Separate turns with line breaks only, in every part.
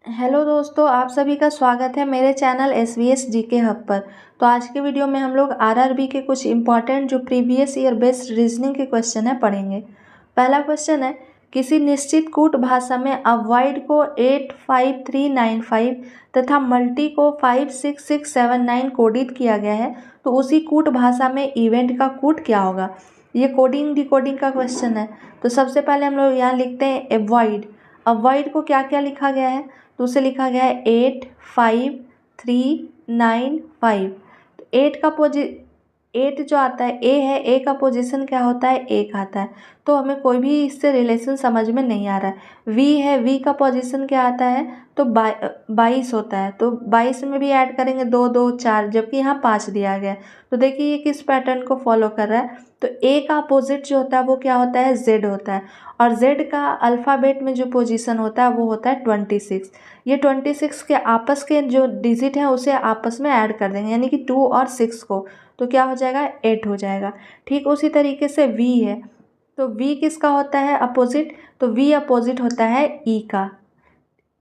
Hello दोस्तों, आप सभी का स्वागत है मेरे चैनल SVS जीके हब पर। तो आज के वीडियो में हम लोग आरआरबी के कुछ इंपॉर्टेंट जो प्रीवियस ईयर बेस्ड रीजनिंग के क्वेश्चन है पढ़ेंगे। पहला क्वेश्चन है, किसी निश्चित कूट भाषा में अवॉइड को 85395 तथा मल्टी को 56679 कोडित किया गया है, तो उसी कूट भाषा में इवेंट का कूट क्या होगा। ये कोडिंग डिकोडिंग का क्वेश्चन है। तो सबसे पहले हम लोग यहाँ लिखते हैं अवॉइड। अवॉइड को क्या क्या लिखा गया है, तो उसे लिखा गया है 85395। तो एट जो आता है ए है, ए का पोजीशन क्या होता है, एक आता है। तो हमें कोई भी इससे रिलेशन समझ में नहीं आ रहा है। वी है, वी का पोजीशन क्या आता है, तो 22 होता है। तो 22 में भी ऐड करेंगे 2 2 4, जबकि यहाँ 5 दिया गया है। तो देखिए ये किस पैटर्न को फॉलो कर रहा है। तो ए का अपोजिट जो होता है वो क्या होता है, जेड होता है। और जेड का अल्फ़ाबेट में जो पोजीशन होता है वो होता है 26। ये 26 के आपस के जो डिजिट हैं उसे आपस में ऐड कर देंगे, यानी कि 2 और 6 को, तो क्या हो जाएगा, 8 हो जाएगा। ठीक उसी तरीके से वी है, तो वी किसका होता है अपोजिट, तो वी अपोजिट होता है ई का।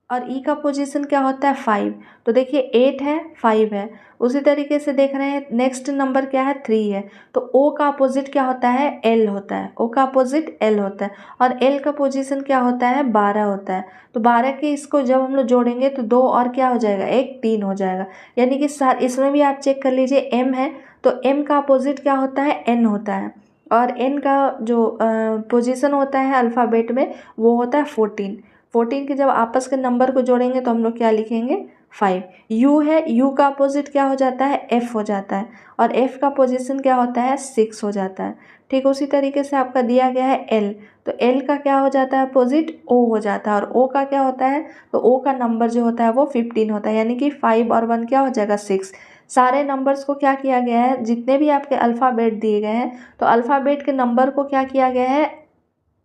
और ई का पोजीशन क्या होता है, 5। तो देखिए 8 है, 5 है। उसी तरीके से देख रहे हैं नेक्स्ट नंबर क्या है, 3 है। तो ओ का अपोजिट क्या होता है, एल होता है। ओ का अपोजिट एल होता है। और एल का पोजीशन क्या होता है, 12 होता है। तो 12 के इसको जब हम लोग जोड़ेंगे तो 2 और क्या हो जाएगा, 1 3 हो जाएगा। यानी कि इसमें भी आप चेक कर लीजिए, एम है तो एम का अपोजिट क्या होता है, एन होता है। और एन का जो पोजीशन होता है अल्फ़ाबेट में वो होता है 14। 14 के जब आपस के नंबर को जोड़ेंगे तो हम लोग क्या लिखेंगे, 5। यू है, यू का अपोजिट क्या हो जाता है, एफ हो जाता है। और एफ का पोजीशन क्या होता है, 6 हो जाता है। ठीक उसी तरीके से आपका दिया गया है एल, तो एल का क्या हो जाता है अपोजिट, ओ हो जाता है। और ओ का क्या होता है, तो ओ का नंबर जो होता है वो 15 होता है। यानी कि 5 और 1 क्या हो जाएगा, 6। सारे नंबर्स को क्या किया गया है, जितने भी आपके अल्फ़ाबेट दिए गए हैं तो अल्फ़ाबेट के नंबर को क्या किया गया है,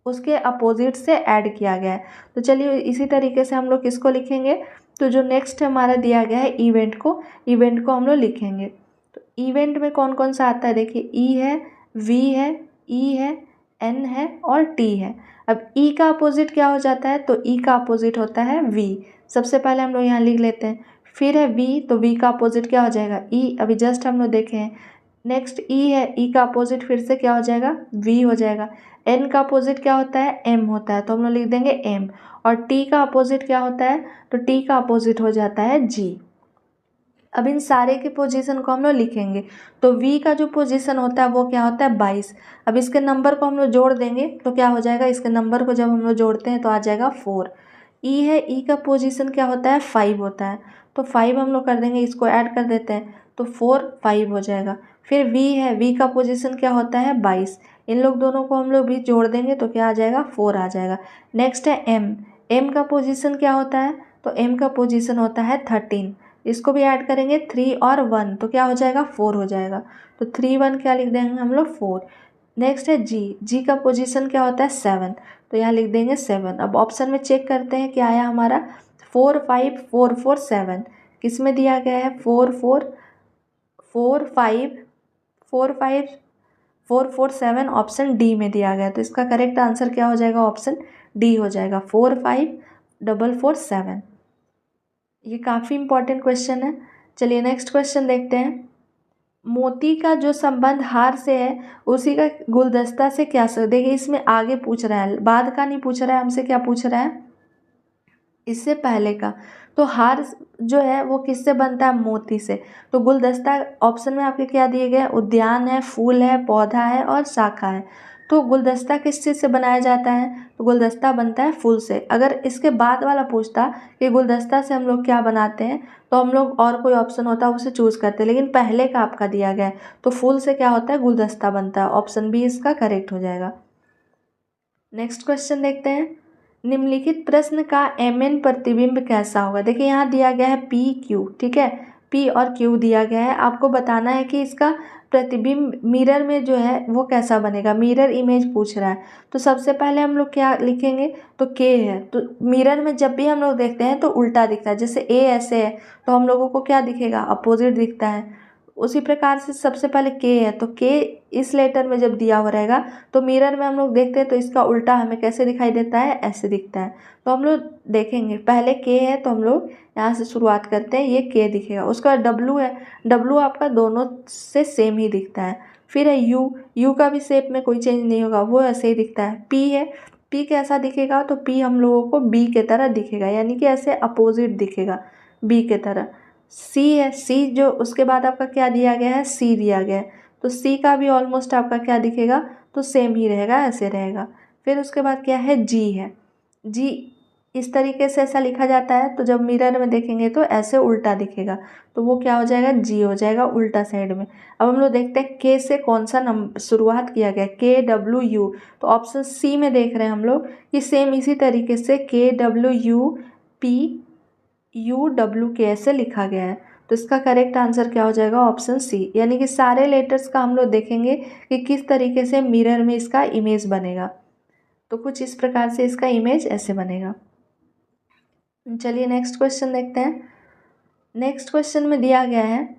उसके अपोजिट से ऐड किया गया है। तो चलिए इसी तरीके से हम लोग किसको लिखेंगे, तो जो नेक्स्ट हमारा दिया गया है इवेंट को हम लोग लिखेंगे। तो इवेंट में कौन कौन सा आता है, देखिए ई है, वी है, ई है, एन है और टी है। अब ई का अपोजिट क्या हो जाता है, तो ई का अपोजिट होता है वी। सबसे पहले हम लोग यहाँ लिख लेते हैं। फिर है वी, तो वी का अपोजिट क्या हो जाएगा, ई। अभी जस्ट हम लोग देखे हैं। नेक्स्ट ई है, ई का अपोजिट फिर से क्या हो जाएगा, वी हो जाएगा। एन का अपोजिट क्या होता है, एम होता है, तो हम लोग लिख देंगे एम। और टी का अपोजिट क्या होता है, तो टी का अपोजिट हो जाता है जी। अब इन सारे के पोजीशन को हम लोग लिखेंगे। तो वी का जो पोजीशन होता है वो क्या होता है, 22। अब इसके नंबर को हम लोग जोड़ देंगे तो क्या हो जाएगा, इसके नंबर को जब हम लोग जोड़ते हैं तो आ जाएगा 4। ई है, ई का पोजीशन क्या होता है, 5 होता है। तो 5 हम लोग कर देंगे, इसको ऐड कर देते हैं तो 4 5 हो जाएगा। फिर वी है, वी का पोजीशन क्या होता है, 22। इन लोग दोनों को हम लोग भी जोड़ देंगे तो क्या आ जाएगा, 4 आ जाएगा। नेक्स्ट है एम, एम का पोजीशन क्या होता है, तो एम का पोजीशन होता है 13। इसको भी ऐड करेंगे 3 और 1 तो क्या हो जाएगा, 4 हो जाएगा। तो 3 1 क्या लिख देंगे हम लोग, 4। नेक्स्ट है जी, जी का पोजीशन क्या होता है, 7। तो यहाँ लिख देंगे 7। अब ऑप्शन में चेक करते हैं क्या आया हमारा, 4 5 4 4 7। किस में दिया गया है, 4 4 4 5 4 5 4 4 7, ऑप्शन डी में दिया गया। तो इसका करेक्ट आंसर क्या हो जाएगा, ऑप्शन डी हो जाएगा, 4 5 4 4 7। ये काफ़ी इंपॉर्टेंट क्वेश्चन है। चलिए नेक्स्ट क्वेश्चन देखते हैं। मोती का जो संबंध हार से है उसी का गुलदस्ता से क्या देखिए इसमें आगे पूछ रहा है, बाद का नहीं पूछ रहा है हमसे, क्या पूछ रहा है, इससे पहले का। तो हार जो है वो किससे बनता है, मोती से। तो गुलदस्ता ऑप्शन में आपके क्या दिए गए, उद्यान है, फूल है, पौधा है और शाखा है। तो गुलदस्ता किस चीज़ से बनाया जाता है, तो गुलदस्ता बनता है फूल से। अगर इसके बाद वाला पूछता कि गुलदस्ता से हम लोग क्या बनाते हैं, तो हम लोग और कोई ऑप्शन होता है उसे चूज़ करते, लेकिन पहले का आपका दिया गया है तो फूल से क्या होता है, गुलदस्ता बनता है। ऑप्शन बी इसका करेक्ट हो जाएगा। नेक्स्ट क्वेश्चन देखते हैं। निम्नलिखित प्रश्न का एमएन प्रतिबिंब कैसा होगा। देखिए यहाँ दिया गया है पी क्यू, ठीक है, पी और क्यू दिया गया है। आपको बताना है कि इसका प्रतिबिंब मिरर में जो है वो कैसा बनेगा, मिरर इमेज पूछ रहा है। तो सबसे पहले हम लोग क्या लिखेंगे, तो के है। तो मिरर में जब भी हम लोग देखते हैं तो उल्टा दिखता है, जैसे ए ऐसे है तो हम लोगों को क्या दिखेगा, अपोजिट दिखता है। उसी प्रकार से सबसे पहले के है, तो के इस लेटर में जब दिया हुआ रहेगा तो मिरर में हम लोग देखते हैं तो इसका उल्टा हमें कैसे दिखाई देता है, ऐसे दिखता है। तो हम लोग देखेंगे पहले के है तो हम लोग यहाँ से शुरुआत करते हैं, ये के दिखेगा। उसका डब्लू है, डब्लू आपका दोनों से सेम ही दिखता है। फिर है यू, यू का भी शेप में कोई चेंज नहीं होगा, वो ऐसे ही दिखता है। पी है, पी कैसा दिखेगा, तो पी हम लोगों को बी के तरह दिखेगा, यानी कि ऐसे अपोजिट दिखेगा बी के तरह। सी है, सी जो उसके बाद आपका क्या दिया गया है, सी दिया गया है, तो सी का भी ऑलमोस्ट आपका क्या दिखेगा, तो सेम ही रहेगा, ऐसे रहेगा। फिर उसके बाद क्या है, जी है, जी इस तरीके से ऐसा लिखा जाता है, तो जब मिरर में देखेंगे तो ऐसे उल्टा दिखेगा, तो वो क्या हो जाएगा, जी हो जाएगा उल्टा साइड में। अब हम लोग देखते हैं के से कौन सा नंबर शुरुआत किया गया, के डब्ल्यू यू, तो ऑप्शन सी में देख रहे हैं हम लोग कि सेम इसी तरीके से के W U P U W के ऐसे लिखा गया है। तो इसका करेक्ट आंसर क्या हो जाएगा, ऑप्शन सी, यानी कि सारे लेटर्स का हम लोग देखेंगे कि किस तरीके से मिरर में इसका इमेज बनेगा। तो कुछ इस प्रकार से इसका इमेज ऐसे बनेगा। चलिए नेक्स्ट क्वेश्चन देखते हैं। नेक्स्ट क्वेश्चन में दिया गया है,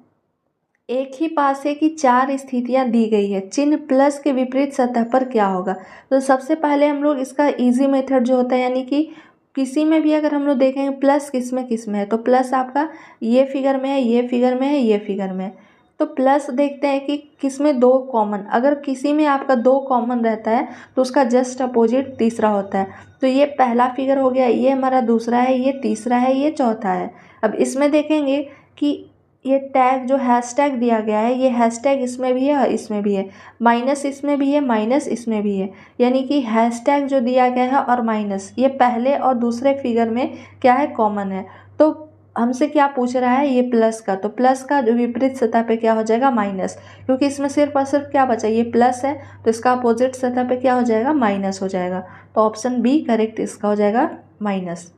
एक ही पासे की 4 स्थितियां दी गई है, चिन्ह प्लस के विपरीत सतह पर क्या होगा। तो सबसे पहले हम लोग इसका इजी मेथड जो होता है, यानी कि किसी में भी अगर हम लोग देखेंगे प्लस किस में है, तो प्लस आपका ये फिगर में है, ये फिगर में है, ये फिगर में है, तो प्लस देखते हैं कि किस में 2 कॉमन, अगर किसी में आपका 2 कॉमन रहता है तो उसका जस्ट अपोजिट तीसरा होता है। तो ये पहला फिगर हो गया, ये हमारा दूसरा है, ये तीसरा है, ये चौथा है। अब इसमें देखेंगे कि ये टैग जो हैशटैग दिया गया है, ये हैशटैग इसमें भी है और इसमें भी है, माइनस इसमें भी है, माइनस इसमें भी है, यानी कि हैशटैग जो दिया गया है और माइनस ये पहले और दूसरे फिगर में क्या है, कॉमन है। तो हमसे क्या पूछ रहा है, ये प्लस का, तो प्लस का जो विपरीत सतह पे क्या हो जाएगा, माइनस, क्योंकि इसमें सिर्फ और सिर्फ क्या बचा, ये प्लस है, तो इसका अपोजिट सतह पे क्या हो जाएगा, माइनस हो जाएगा। तो ऑप्शन बी करेक्ट इसका हो जाएगा, माइनस।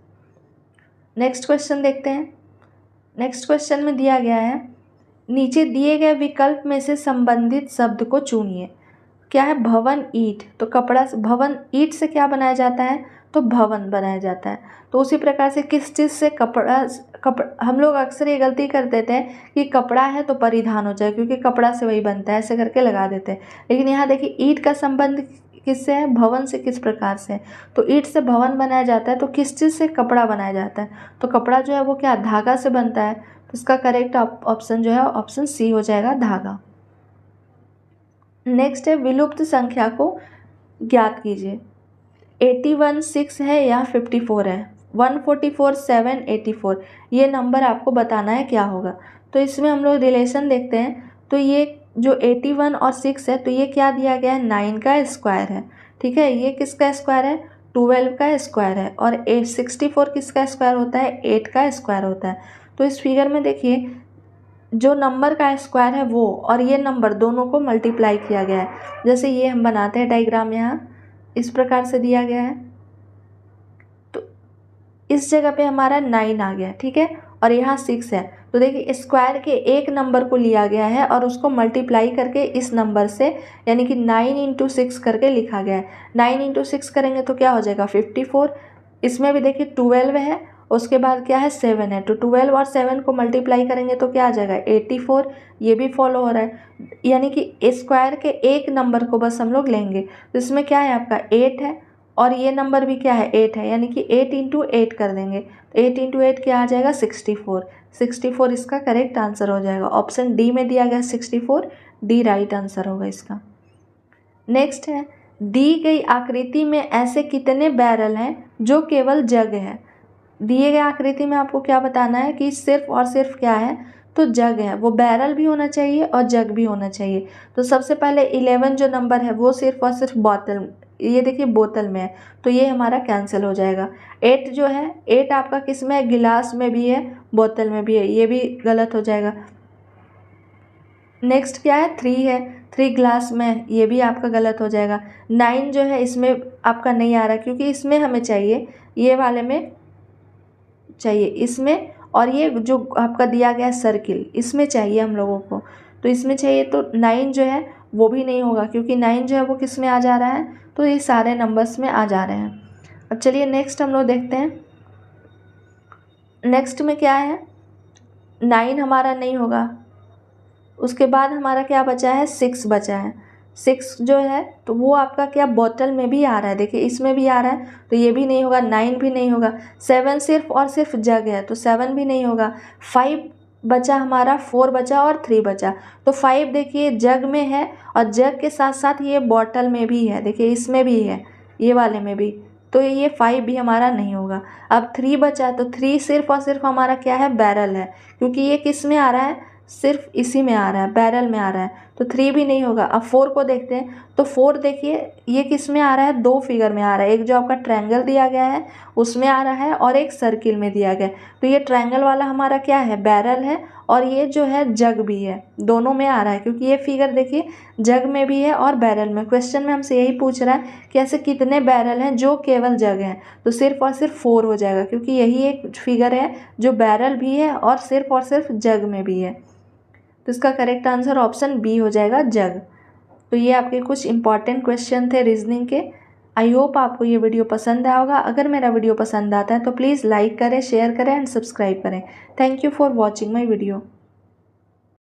नेक्स्ट क्वेश्चन देखते हैं। नेक्स्ट क्वेश्चन में दिया गया है, नीचे दिए गए विकल्प में से संबंधित शब्द को चुनिए। क्या है, भवन ईंट, तो कपड़ा, भवन ईंट से क्या बनाया जाता है, तो भवन बनाया जाता है। तो उसी प्रकार से किस चीज़ से, कपड़ा हम लोग अक्सर ये गलती कर देते हैं कि कपड़ा है तो परिधान हो जाए, क्योंकि कपड़ा से वही बनता है, ऐसे करके लगा देते हैं। लेकिन यहाँ देखिए ईंट का संबंध किससे है, भवन से किस प्रकार से है, तो ईंट से भवन बनाया जाता है, तो किस चीज़ से, कपड़ा बनाया जाता है, तो कपड़ा जो है वो क्या, धागा से बनता है। तो इसका करेक्ट ऑप्शन जो है ऑप्शन सी हो जाएगा, धागा। नेक्स्ट है, विलुप्त संख्या को ज्ञात कीजिए। 81 6 है या 54 है, 144 7 84, ये नंबर आपको बताना है क्या होगा। तो इसमें हम लोग रिलेशन देखते हैं, तो ये जो 81 और 6 है, तो ये क्या दिया गया है, 9 का स्क्वायर है, ठीक है। ये किसका स्क्वायर है, 12 का स्क्वायर है, और 64 किसका स्क्वायर होता है, 8 का स्क्वायर होता है। तो इस फिगर में देखिए जो नंबर का स्क्वायर है वो और ये नंबर दोनों को मल्टीप्लाई किया गया है। जैसे ये हम बनाते हैं डायग्राम, यहाँ इस प्रकार से दिया गया है, तो इस जगह पे हमारा 9 आ गया, ठीक है, और यहाँ 6 है। तो देखिए स्क्वायर के एक नंबर को लिया गया है और उसको मल्टीप्लाई करके इस नंबर से, यानी कि 9 × 6 करके लिखा गया है। 9 × 6 करेंगे तो क्या हो जाएगा, 54। इसमें भी देखिए 12 है, उसके बाद क्या है, 7 है, तो 12 और 7 को मल्टीप्लाई करेंगे तो क्या आ जाएगा, 84। ये भी फॉलो हो रहा है, यानी कि स्क्वायर के एक नंबर को बस हम लोग लेंगे। तो इसमें क्या है आपका 8 है, और ये नंबर भी क्या है, 8 है, यानी कि 8 × 8 कर देंगे, तो 8 × 8 क्या आ जाएगा, 64। 64 इसका करेक्ट आंसर हो जाएगा। ऑप्शन डी में दिया गया 64, डी राइट आंसर होगा इसका। नेक्स्ट है, दी गई आकृति में ऐसे कितने बैरल हैं जो केवल जग है। दिए गए आकृति में आपको क्या बताना है कि सिर्फ और सिर्फ क्या है, तो जग है, वो बैरल भी होना चाहिए और जग भी होना चाहिए। तो सबसे पहले 11 जो नंबर है वो सिर्फ और सिर्फ बोतल, ये देखिए बोतल में है, तो ये हमारा कैंसिल हो जाएगा। 8 जो है, 8 आपका किस में है, गिलास में भी है, बोतल में भी है, ये भी गलत हो जाएगा। नेक्स्ट क्या है, 3 है, 3 ग्लास में, ये भी आपका गलत हो जाएगा। 9 जो है इसमें आपका नहीं आ रहा, क्योंकि इसमें हमें चाहिए, ये वाले में चाहिए इसमें, और ये जो आपका दिया गया सर्किल इसमें चाहिए हम लोगों को, तो इसमें चाहिए, तो 9 जो है वो भी नहीं होगा, क्योंकि 9 जो है वो किस में आ जा रहा है, तो ये सारे नंबर्स में आ जा रहे हैं। अब चलिए नेक्स्ट हम लोग देखते हैं। नेक्स्ट में क्या है, 9 हमारा नहीं होगा, उसके बाद हमारा क्या बचा है, 6 बचा है। 6 जो है तो वो आपका क्या बोतल में भी आ रहा है, देखिए इसमें भी आ रहा है तो ये भी नहीं होगा, 9 भी नहीं होगा। 7 सिर्फ और सिर्फ जग है तो 7 भी नहीं होगा। 5 बचा हमारा, 4 बचा और 3 बचा। तो 5 देखिए जग में है और जग के साथ साथ ये बॉटल में भी है, देखिए इसमें भी है, ये वाले में भी, तो ये 5 भी हमारा नहीं होगा। अब 3 बचा तो 3 सिर्फ और सिर्फ हमारा क्या है, बैरल है, क्योंकि ये किस में आ रहा है, सिर्फ इसी में आ रहा है, बैरल में आ रहा है, तो 3 भी नहीं होगा। अब 4 को देखते हैं तो 4 देखिए ये किस में आ रहा है, 2 फिगर में आ रहा है, एक जो आपका ट्रायंगल दिया गया है उसमें आ रहा है और एक सर्किल में दिया गया है। तो ये ट्रायंगल वाला हमारा क्या है, बैरल है, और ये जो है जग भी है, दोनों में आ रहा है, क्योंकि ये फिगर देखिए जग में भी है और बैरल में। क्वेश्चन में हमसे यही पूछ रहा है कि ऐसे कितने बैरल हैं जो केवल जग हैं, तो सिर्फ और सिर्फ 4 हो जाएगा, क्योंकि यही एक फिगर है जो बैरल भी है और सिर्फ जग में भी है। तो इसका करेक्ट आंसर ऑप्शन बी हो जाएगा, जग। तो ये आपके कुछ इंपॉर्टेंट क्वेश्चन थे रीजनिंग के। आई होप आपको ये वीडियो पसंद आया होगा। अगर मेरा वीडियो पसंद आता है तो प्लीज़ लाइक करें, शेयर करें एंड सब्सक्राइब करें। Thank you for watching my video.